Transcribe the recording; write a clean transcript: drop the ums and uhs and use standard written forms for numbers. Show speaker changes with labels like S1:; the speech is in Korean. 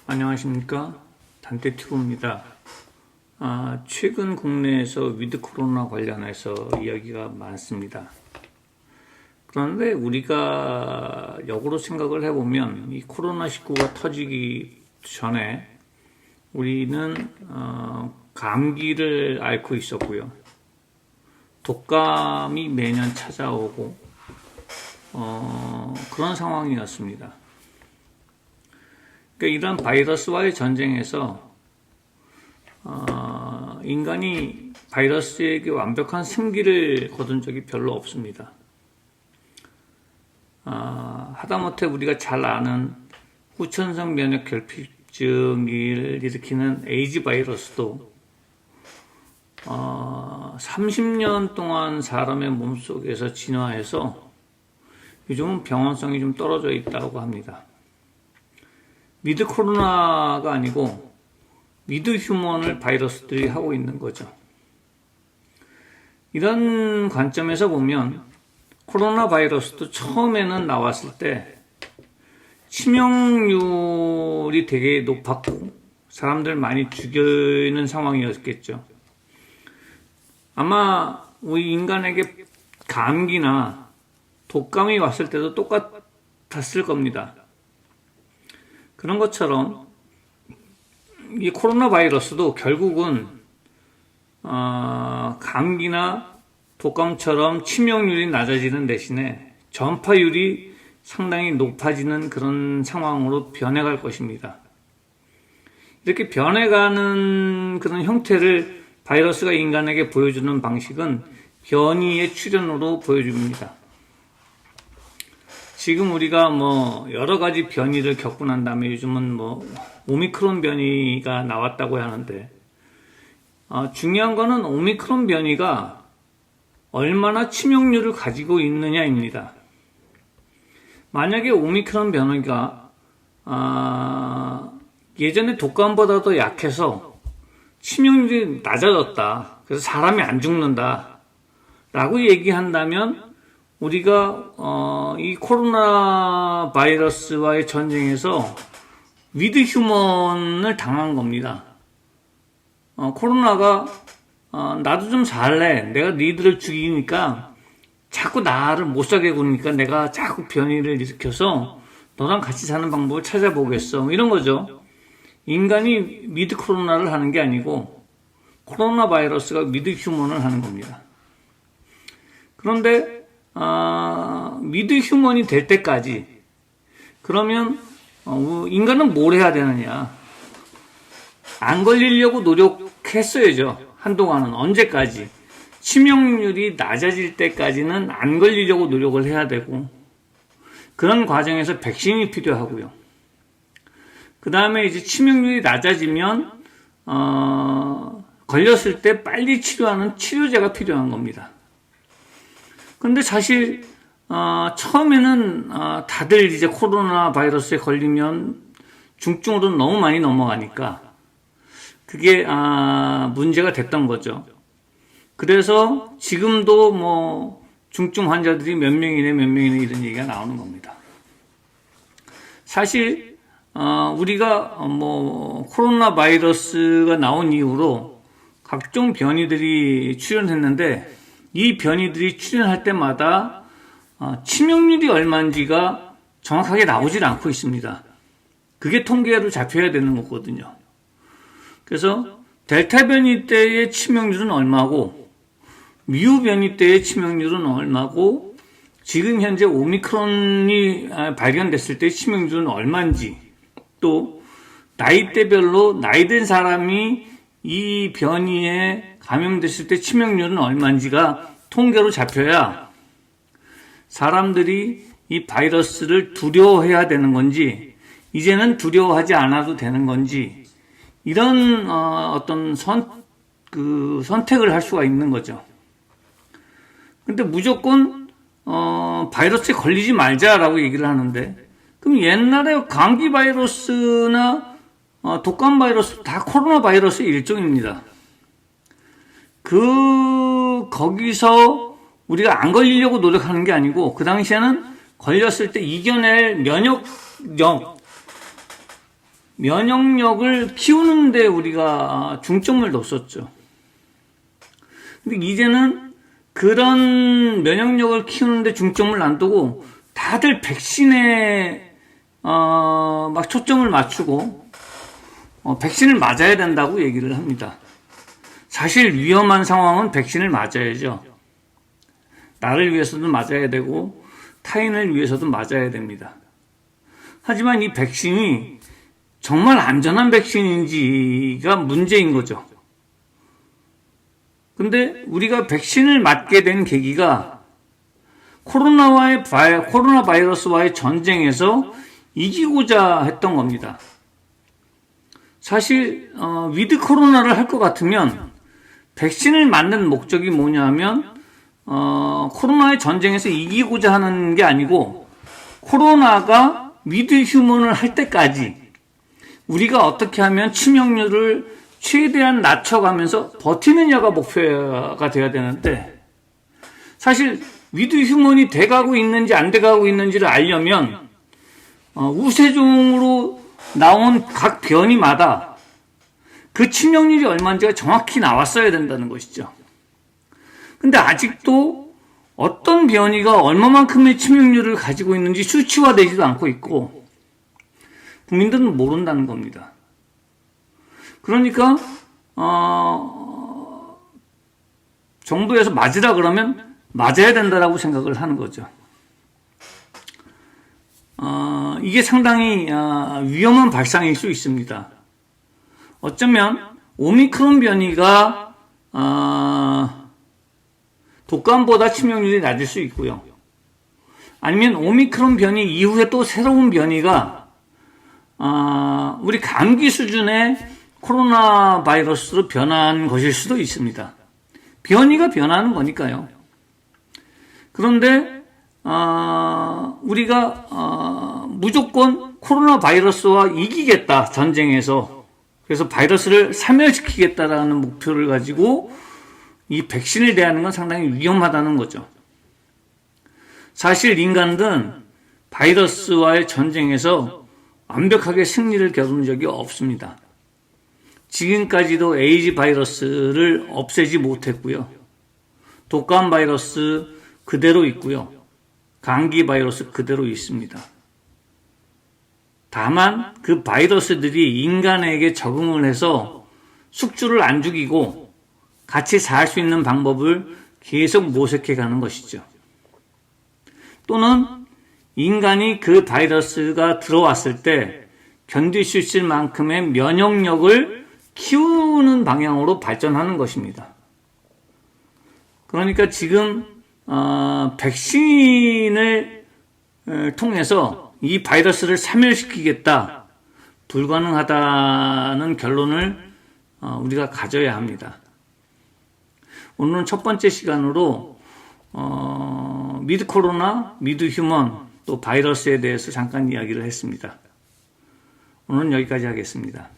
S1: 안녕하십니까, 단테튜브입니다. 최근 국내에서 위드 코로나 관련해서 이야기가 많습니다. 그런데 우리가 역으로 생각을 해보면 이 코로나19가 터지기 전에 우리는 감기를 앓고 있었고요. 독감이 매년 찾아오고 그런 상황이었습니다. 그러니까 이런 바이러스와의 전쟁에서 인간이 바이러스에게 완벽한 승기를 거둔 적이 별로 없습니다. 하다못해 우리가 잘 아는 후천성 면역 결핍증을 일으키는 에이즈 바이러스도 30년 동안 사람의 몸속에서 진화해서 요즘은 병원성이 좀 떨어져 있다고 합니다. 위드 코로나가 아니고 위드 휴먼을 바이러스들이 하고 있는 거죠. 이런 관점에서 보면 코로나 바이러스도 처음에는 나왔을 때 치명률이 되게 높았고 사람들 많이 죽이는 상황이었겠죠. 아마 우리 인간에게 감기나 독감이 왔을 때도 똑같았을 겁니다. 그런 것처럼 이 코로나 바이러스도 결국은 감기나 독감처럼 치명률이 낮아지는 대신에 전파율이 상당히 높아지는 그런 상황으로 변해갈 것입니다. 이렇게 변해가는 그런 형태를 바이러스가 인간에게 보여주는 방식은 변이의 출현으로 보여줍니다. 지금 우리가 여러 가지 변이를 겪고 난 다음에 요즘은 오미크론 변이가 나왔다고 하는데, 중요한 거는 오미크론 변이가 얼마나 치명률을 가지고 있느냐입니다. 만약에 오미크론 변이가, 예전에 독감보다도 약해서 치명률이 낮아졌다, 그래서 사람이 안 죽는다 라고 얘기한다면 우리가 이 코로나 바이러스와의 전쟁에서 위드 휴먼을 당한 겁니다. 코로나가 나도 좀 살래, 내가 니들을 죽이니까 자꾸 나를 못 살게 구니까 내가 자꾸 변이를 일으켜서 너랑 같이 사는 방법을 찾아보겠어, 이런 거죠. 인간이 위드 코로나를 하는 게 아니고 코로나 바이러스가 위드 휴먼을 하는 겁니다. 그런데 위드 휴먼이 될 때까지, 그러면 인간은 뭘 해야 되느냐? 안 걸리려고 노력했어야죠. 한동안은. 언제까지? 치명률이 낮아질 때까지는 안 걸리려고 노력을 해야 되고, 그런 과정에서 백신이 필요하고요. 그 다음에 이제 치명률이 낮아지면 걸렸을 때 빨리 치료하는 치료제가 필요한 겁니다. 근데 사실 처음에는 다들 이제 코로나 바이러스에 걸리면 중증으로 너무 많이 넘어가니까 그게 문제가 됐던 거죠. 그래서 지금도 중증 환자들이 몇 명이네 이런 얘기가 나오는 겁니다. 사실 우리가 코로나 바이러스가 나온 이후로 각종 변이들이 출현했는데, 이 변이들이 출현할 때마다 치명률이 얼마인지가 정확하게 나오질 않고 있습니다. 그게 통계로 잡혀야 되는 거거든요. 그래서 델타 변이 때의 치명률은 얼마고, 미우 변이 때의 치명률은 얼마고, 지금 현재 오미크론이 발견됐을 때의 치명률은 얼마인지, 또 나이대별로 나이든 사람이 이 변이에 감염됐을 때 치명률은 얼마인지가 통계로 잡혀야 사람들이 이 바이러스를 두려워해야 되는 건지, 이제는 두려워하지 않아도 되는 건지, 이런 어떤 선택을 할 수가 있는 거죠. 근데 무조건 바이러스에 걸리지 말자라고 얘기를 하는데, 그럼 옛날에 감기 바이러스나 독감 바이러스 다 코로나 바이러스의 일종입니다. 거기서 우리가 안 걸리려고 노력하는 게 아니고, 그 당시에는 걸렸을 때 이겨낼 면역력, 면역력을 키우는데 우리가 중점을 뒀었죠. 근데 이제는 그런 면역력을 키우는데 중점을 안 두고 다들 백신에 막 초점을 맞추고 백신을 맞아야 된다고 얘기를 합니다. 사실 위험한 상황은 백신을 맞아야죠. 나를 위해서도 맞아야 되고 타인을 위해서도 맞아야 됩니다. 하지만 이 백신이 정말 안전한 백신인지가 문제인 거죠. 근데 우리가 백신을 맞게 된 계기가 코로나 바이러스와의 전쟁에서 이기고자 했던 겁니다. 사실 위드 코로나를 할 것 같으면 백신을 맞는 목적이 뭐냐면 코로나의 전쟁에서 이기고자 하는 게 아니고 코로나가 위드 휴먼을 할 때까지 우리가 어떻게 하면 치명률을 최대한 낮춰가면서 버티느냐가 목표가 돼야 되는데, 사실 위드 휴먼이 돼가고 있는지 안 돼가고 있는지를 알려면 우세종으로 나온 각 변이마다 그 치명률이 얼마인지가 정확히 나왔어야 된다는 것이죠. 근데 아직도 어떤 변이가 얼마만큼의 치명률을 가지고 있는지 수치화되지도 않고 있고 국민들은 모른다는 겁니다. 그러니까 정부에서 맞으라 그러면 맞아야 된다라고 생각을 하는 거죠. 이게 상당히 위험한 발상일 수 있습니다. 어쩌면 오미크론 변이가 독감보다 치명률이 낮을 수 있고요. 아니면 오미크론 변이 이후에 또 새로운 변이가 우리 감기 수준의 코로나 바이러스로 변한 것일 수도 있습니다. 변이가 변하는 거니까요. 그런데 우리가 무조건 코로나 바이러스와 이기겠다, 전쟁에서. 그래서 바이러스를 사멸시키겠다라는 목표를 가지고 이 백신을 대하는 건 상당히 위험하다는 거죠. 사실 인간은 바이러스와의 전쟁에서 완벽하게 승리를 거둔 적이 없습니다. 지금까지도 에이즈 바이러스를 없애지 못했고요. 독감 바이러스 그대로 있고요. 감기 바이러스 그대로 있습니다. 다만 그 바이러스들이 인간에게 적응을 해서 숙주를 안 죽이고 같이 살 수 있는 방법을 계속 모색해 가는 것이죠. 또는 인간이 그 바이러스가 들어왔을 때 견딜 수 있을 만큼의 면역력을 키우는 방향으로 발전하는 것입니다. 그러니까 지금 백신을 통해서 이 바이러스를 사멸시키겠다, 불가능하다는 결론을 우리가 가져야 합니다. 오늘은 첫 번째 시간으로 미드 코로나, 미드 휴먼, 또 바이러스에 대해서 잠깐 이야기를 했습니다. 오늘은 여기까지 하겠습니다.